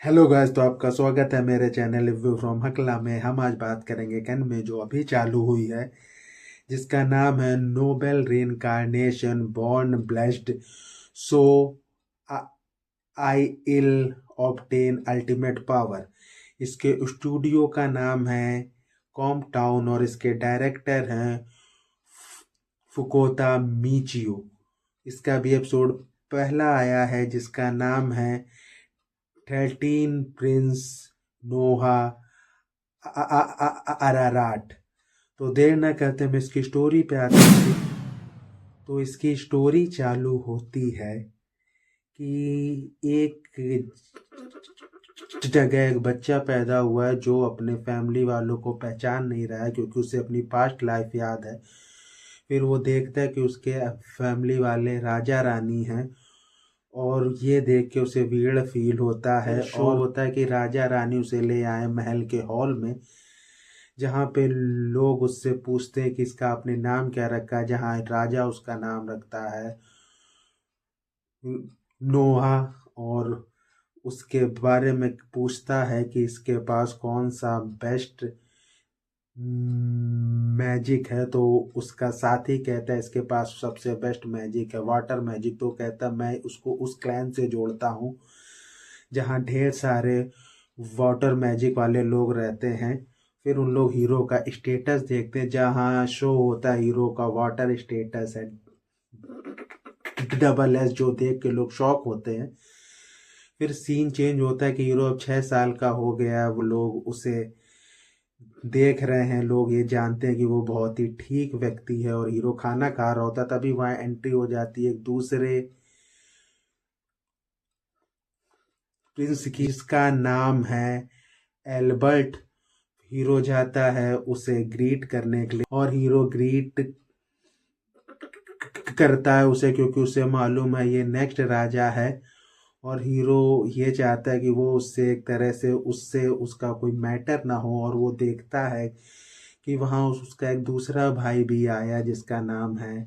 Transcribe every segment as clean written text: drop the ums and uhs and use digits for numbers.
Hello guys, तो आपका स्वागत है मेरे चैनल रिव्यू फ्रॉम हकला में। हम आज बात करेंगे कैन में जो अभी चालू हुई है, जिसका नाम है noble reincarnation born blessed so I'll obtain ultimate power. इसके स्टूडियो का नाम है कॉम टाउन और इसके डायरेक्टर हैं फुकोता मीचियो। इसका भी एपिसोड पहला आया है, जिसका नाम है 13 प्रिंस नोहा अराराट। तो देर न करते हम इसकी स्टोरी पे आते हैं। तो इसकी स्टोरी चालू होती है कि एक जगह एक बच्चा पैदा हुआ है जो अपने फैमिली वालों को पहचान नहीं रहा है, क्योंकि उसे अपनी पास्ट लाइफ याद है। फिर वो देखता है कि उसके फैमिली वाले राजा रानी हैं, और ये देख के उसे वियर्ड फील होता है। शो होता है कि राजा रानी उसे ले आए महल के हॉल में, जहाँ पे लोग उससे पूछते हैं कि इसका आपने नाम क्या रखा है, जहाँ राजा उसका नाम रखता है नोहा, और उसके बारे में पूछता है कि इसके पास कौन सा बेस्ट मैजिक है। तो उसका साथी कहता है इसके पास सबसे बेस्ट मैजिक है वाटर मैजिक। तो कहता है मैं उसको उस क्लैन से जोड़ता हूँ जहाँ ढेर सारे वाटर मैजिक वाले लोग रहते हैं। फिर उन लोग हीरो का स्टेटस देखते हैं, जहाँ शो होता है हीरो का वाटर स्टेटस है SS, जो देख के लोग शॉक होते हैं। फिर सीन चेंज होता है कि हीरो अब 6 साल का हो गया है। वो लोग उसे देख रहे हैं, लोग ये जानते हैं कि वो बहुत ही ठीक व्यक्ति है। और हीरो खाना खा रहा होता है, तभी वहाँ एंट्री हो जाती है एक दूसरे प्रिंस की, जिसका नाम है एल्बर्ट। हीरो जाता है उसे ग्रीट करने के लिए, और हीरो ग्रीट करता है उसे, क्योंकि उसे मालूम है ये नेक्स्ट राजा है। और हीरो ये चाहता है कि वो उससे एक तरह से उससे उसका कोई मैटर ना हो। और वो देखता है कि वहाँ उसका एक दूसरा भाई भी आया, जिसका नाम है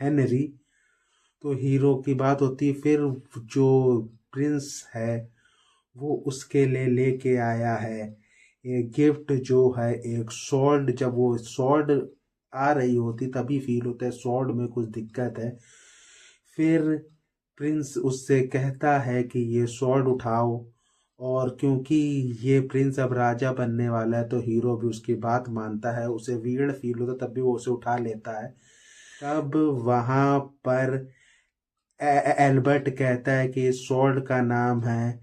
हेनरी। तो हीरो की बात होती है, फिर जो प्रिंस है वो उसके लिए लेके आया है एक गिफ्ट, जो है एक सॉर्ड। जब वो सॉर्ड आ रही होती तभी फील होता है सॉर्ड में कुछ दिक्कत है। फिर प्रिंस उससे कहता है कि ये सॉर्ड उठाओ, और क्योंकि ये प्रिंस अब राजा बनने वाला है, तो हीरो भी उसकी बात मानता है। उसे वियर्ड फील होता तब भी वो उसे उठा लेता है। तब वहाँ पर एल्बर्ट कहता है कि सॉर्ड का नाम है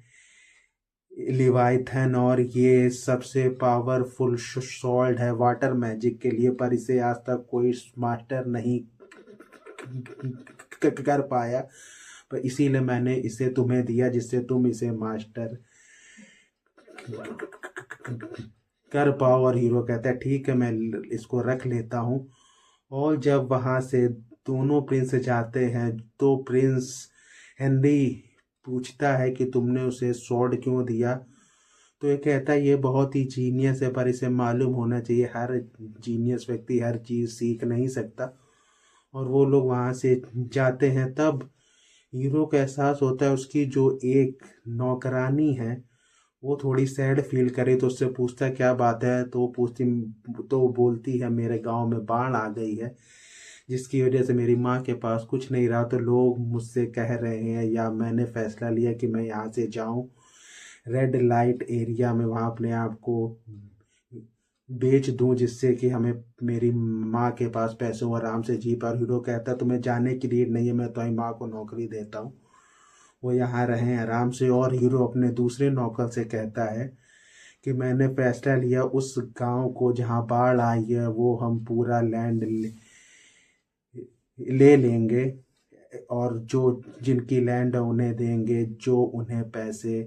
लिवाइथन, और ये सबसे पावरफुल सॉर्ड है वाटर मैजिक के लिए, पर इसे आज तक कोई मास्टर नहीं कर पाया। पर इसीलिए मैंने इसे तुम्हें दिया, जिससे तुम इसे मास्टर कर पाओ। और हीरो कहता है ठीक है, मैं इसको रख लेता हूँ। और जब वहाँ से दोनों प्रिंस जाते हैं, तो प्रिंस हेनरी पूछता है कि तुमने उसे स्वॉर्ड क्यों दिया। तो ये कहता है ये बहुत ही जीनियस है, पर इसे मालूम होना चाहिए हर जीनियस व्यक्ति हर चीज़ सीख नहीं सकता। और वो लोग वहाँ से जाते हैं। तब हीरो को एहसास होता है उसकी जो एक नौकरानी है वो थोड़ी सैड फील करे, तो उससे पूछता क्या बात है। तो वो पूछती, तो वो बोलती है मेरे गांव में बाढ़ आ गई है, जिसकी वजह से मेरी माँ के पास कुछ नहीं रहा। तो लोग मुझसे कह रहे हैं, या मैंने फैसला लिया कि मैं यहाँ से जाऊँ रेड लाइट एरिया में, वहाँ अपने आप को बेच दूं, जिससे कि हमें मेरी माँ के पास पैसे हो आराम से जी पाए। हीरो कहता है तुम्हें जाने की नीड नहीं है, मैं तुम्हारी माँ को नौकरी देता हूँ, वो यहाँ रहें आराम से। और हीरो अपने दूसरे नौकर से कहता है कि मैंने फैसला लिया उस गांव को जहाँ बाढ़ आई है वो हम पूरा लैंड ले लेंगे, और जो जिनकी लैंड है उन्हें देंगे जो उन्हें पैसे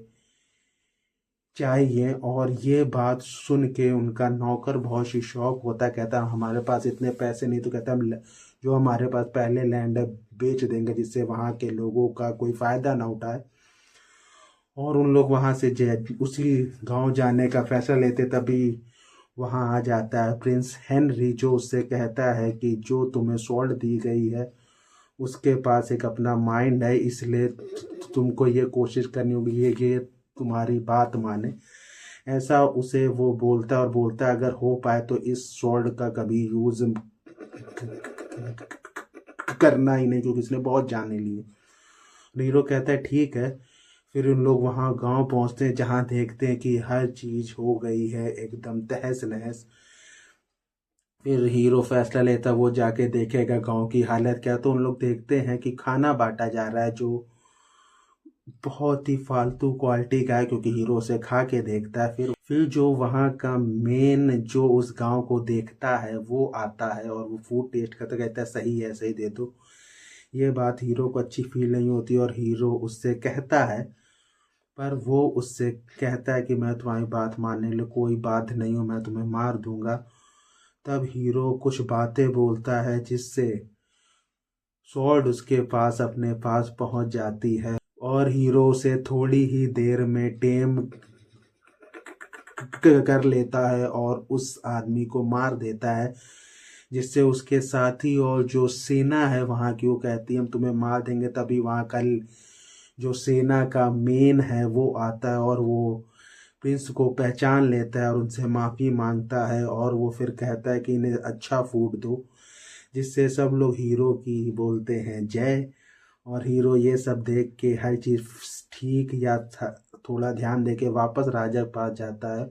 चाहिए। और ये बात सुन के उनका नौकर बहुत ही शौक होता है, कहता है हमारे पास इतने पैसे नहीं। तो कहता है जो हमारे पास पहले लैंड है बेच देंगे, जिससे वहाँ के लोगों का कोई फायदा ना उठाए। और उन लोग वहाँ से उसी गांव जाने का फैसला लेते, तभी वहाँ आ जाता है प्रिंस हेनरी, जो उससे कहता है कि जो तुम्हें स्वॉर्ड दी गई है उसके पास एक अपना माइंड है, इसलिए तुमको ये कोशिश करनी होगी ये तुम्हारी बात माने, ऐसा उसे वो बोलता है। और बोलता है अगर हो पाए तो इस स्वॉर्ड का कभी यूज करना ही नहीं, क्योंकि इसने बहुत जाने लिए। हीरो कहता है ठीक है। फिर उन लोग वहाँ गांव पहुँचते हैं, जहाँ देखते हैं कि हर चीज हो गई है एकदम तहस नहस। फिर हीरो फैसला लेता, वो जाके देखेगा गांव की हालत क्या। तो उन लोग देखते हैं कि खाना बांटा जा रहा है, जो बहुत ही फालतू क्वालिटी का है, क्योंकि हीरो उसे खा के देखता है। फिर जो वहाँ का मेन जो उस गांव को देखता है वो आता है, और वो फूड टेस्ट करता, कहता है सही है, सही दे दो। ये बात हीरो को अच्छी फील नहीं होती, और हीरो उससे कहता है, पर वो उससे कहता है कि मैं तुम्हारी बात मानने लिए कोई बाध्य नहीं हूँ, मैं तुम्हें मार दूंगा। तब हीरो कुछ बातें बोलता है, जिससे स्वॉर्ड उसके पास अपने पास पहुंच जाती है, और हीरो उसे थोड़ी ही देर में टेम कर लेता है और उस आदमी को मार देता है। जिससे उसके साथी और जो सेना है वहाँ की, वो कहती है हम तुम्हें मार देंगे। तभी वहाँ कल जो सेना का मेन है वो आता है, और वो प्रिंस को पहचान लेता है और उनसे माफ़ी मांगता है, और वो फिर कहता है कि इन्हें अच्छा फूड दो। जिससे सब लोग हीरो की बोलते हैं जय। और हीरो ये सब देख के हर चीज़ ठीक या थोड़ा ध्यान दे के वापस राजा के पास जाता है,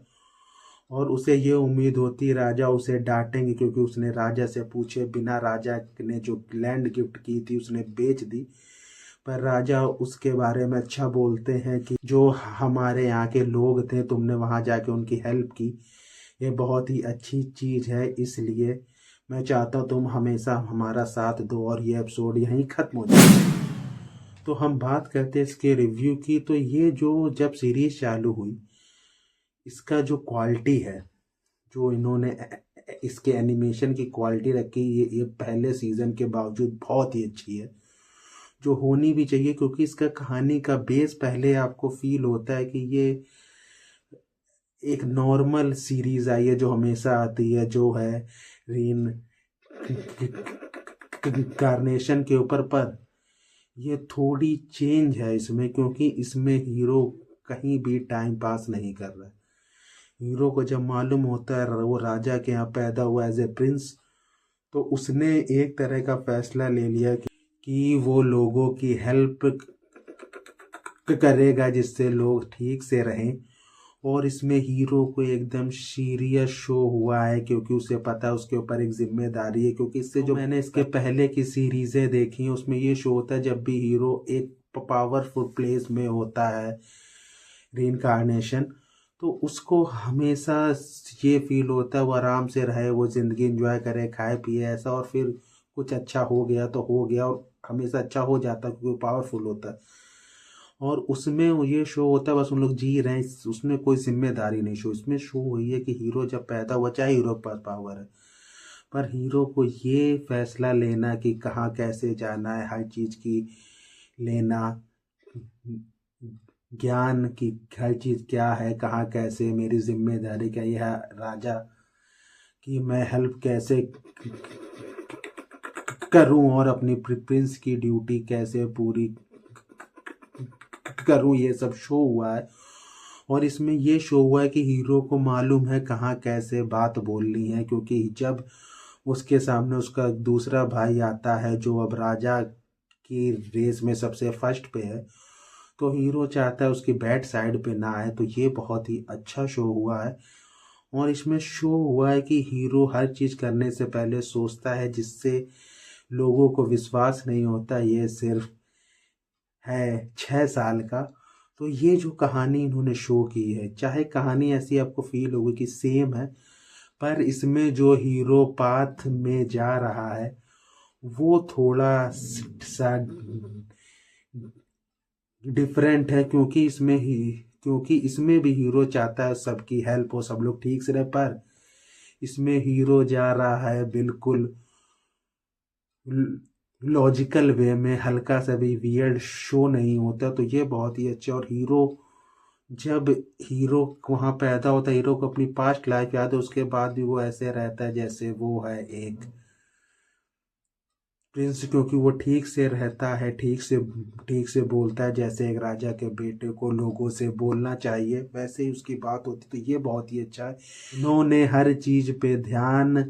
और उसे ये उम्मीद होती राजा उसे डांटेंगे, क्योंकि उसने राजा से पूछे बिना राजा ने जो लैंड गिफ्ट की थी उसने बेच दी। पर राजा उसके बारे में अच्छा बोलते हैं कि जो हमारे यहाँ के लोग थे, तुमने वहाँ जाके उनकी हेल्प की, ये बहुत ही अच्छी चीज़ है। इसलिए मैं चाहता हूँ तुम हमेशा हमारा साथ दो, और ये एपिसोड यहीं ख़त्म हो जाए। तो हम बात करते हैं इसके रिव्यू की। तो ये जो जब सीरीज चालू हुई, इसका जो क्वालिटी है, जो इन्होंने इसके एनिमेशन की क्वालिटी रखी, ये पहले सीज़न के बावजूद बहुत ही अच्छी है, जो होनी भी चाहिए। क्योंकि इसका कहानी का बेस पहले आपको फील होता है कि ये एक नॉर्मल सीरीज आई है जो हमेशा आती है, जो है रीन कार्नेशन के ऊपर। पर ये थोड़ी चेंज है इसमें, क्योंकि इसमें हीरो कहीं भी टाइम पास नहीं कर रहा है। हीरो को जब मालूम होता है वो राजा के यहाँ पैदा हुआ एज ए प्रिंस, तो उसने एक तरह का फैसला ले लिया कि वो लोगों की हेल्प करेगा, जिससे लोग ठीक से रहें। और इसमें हीरो को एकदम सीरियस शो हुआ है, क्योंकि उसे पता है उसके ऊपर एक जिम्मेदारी है। क्योंकि इससे जो मैंने इसके पहले की सीरीजें देखी हैं उसमें ये शो होता है, जब भी हीरो एक पावरफुल प्लेस में होता है रीइंकार्नेशन, तो उसको हमेशा ये फील होता है वो आराम से रहे, वो ज़िंदगी एंजॉय करे, खाए पिए ऐसा। और फिर कुछ अच्छा हो गया तो हो गया, और हमेशा अच्छा हो जाता है क्योंकि वो पावरफुल होता है। और उसमें ये शो होता है बस उन लोग जी रहे हैं, उसमें कोई जिम्मेदारी नहीं। शो इसमें शो हुई है कि हीरो जब पैदा हुआ, चाहे हीरो के पास पावर है, पर हीरो को ये फैसला लेना कि कहाँ कैसे जाना है, हर चीज़ की लेना ज्ञान की, हर चीज़ क्या है, कहाँ कैसे, मेरी जिम्मेदारी क्या, यह राजा की मैं हेल्प कैसे करूं, और अपनी प्रिंस की ड्यूटी कैसे पूरी करूं, ये सब शो हुआ है। और इसमें ये शो हुआ है कि हीरो को मालूम है कहाँ कैसे बात बोलनी है, क्योंकि जब उसके सामने उसका दूसरा भाई आता है जो अब राजा की रेस में सबसे फर्स्ट पे है, तो हीरो चाहता है उसकी बैड साइड पे ना आए। तो ये बहुत ही अच्छा शो हुआ है। और इसमें शो हुआ है कि हीरो हर चीज़ करने से पहले सोचता है, जिससे लोगों को विश्वास नहीं होता ये सिर्फ है 6 साल का। तो ये जो कहानी इन्होंने शो की है, चाहे कहानी ऐसी आपको फील होगी कि सेम है, पर इसमें जो हीरो पाथ में जा रहा है वो थोड़ा सा डिफरेंट है। क्योंकि इसमें भी हीरो चाहता है सबकी हेल्प हो, सब लोग ठीक से रहे, पर इसमें हीरो जा रहा है बिल्कुल लॉजिकल वे में, हल्का सा भी वियर्ड शो नहीं होता। तो ये बहुत ही अच्छा। और जब हीरो वहाँ पैदा होता है, हीरो को अपनी पास्ट लाइफ याद है, उसके बाद भी वो ऐसे रहता है जैसे वो है एक प्रिंस क्योंकि वो ठीक से रहता है, ठीक से बोलता है, जैसे एक राजा के बेटे को लोगों से बोलना चाहिए वैसे ही उसकी बात होती, तो ये बहुत ही अच्छा है। इन्होंने हर चीज पे ध्यान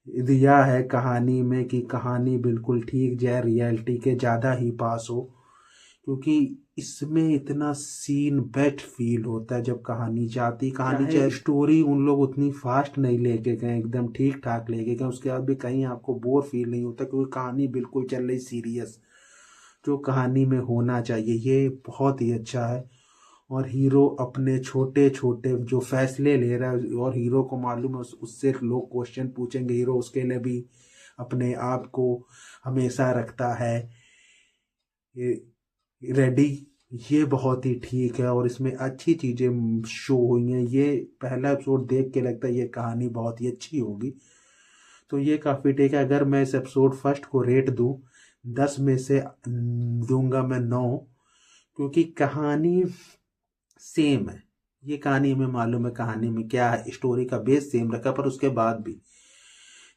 दिया है कहानी में कि कहानी बिल्कुल ठीक जाए, रियलिटी के ज़्यादा ही पास हो, क्योंकि इसमें इतना सीन बेस्ट फील होता है जब कहानी जाती, कहानी चाहे स्टोरी उन लोग उतनी फास्ट नहीं लेके गए, एकदम ठीक ठाक लेके गए, उसके बाद भी कहीं आपको बोर फील नहीं होता, क्योंकि कहानी बिल्कुल चल रही सीरियस, जो कहानी में होना चाहिए, ये बहुत ही अच्छा है। और हीरो अपने छोटे छोटे जो फैसले ले रहा है, और हीरो को मालूम है उससे लोग क्वेश्चन पूछेंगे, हीरो उसके लिए भी अपने आप को हमेशा रखता है रेडी। ये बहुत ही ठीक है और इसमें अच्छी चीजें शो हुई हैं। ये पहला एपिसोड देख के लगता है ये कहानी बहुत ही अच्छी होगी, तो ये काफ़ी ठीक है। अगर मैं इस एपिसोड फर्स्ट को रेट दूं 10 में से दूंगा मैं 9, क्योंकि कहानी सेम है। ये कहानी हमें मालूम है कहानी में क्या है, स्टोरी का बेस सेम रखा, पर उसके बाद भी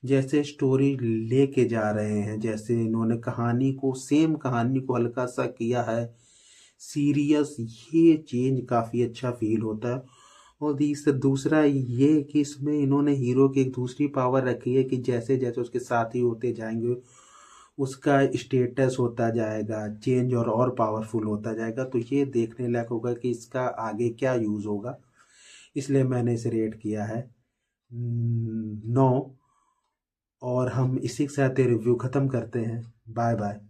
जैसे स्टोरी लेके जा रहे हैं, जैसे इन्होंने कहानी को, सेम कहानी को हल्का सा किया है सीरियस, ये चेंज काफ़ी अच्छा फील होता है। और दूसरा ये कि इसमें इन्होंने हीरो की एक दूसरी पावर रखी है कि जैसे जैसे उसके साथी होते जाएंगे उसका स्टेटस होता जाएगा चेंज, और पावरफुल होता जाएगा, तो ये देखने लायक होगा कि इसका आगे क्या यूज़ होगा। इसलिए मैंने इसे रेट किया है 9। और हम इसी के साथ रिव्यू ख़त्म करते हैं। Bye bye.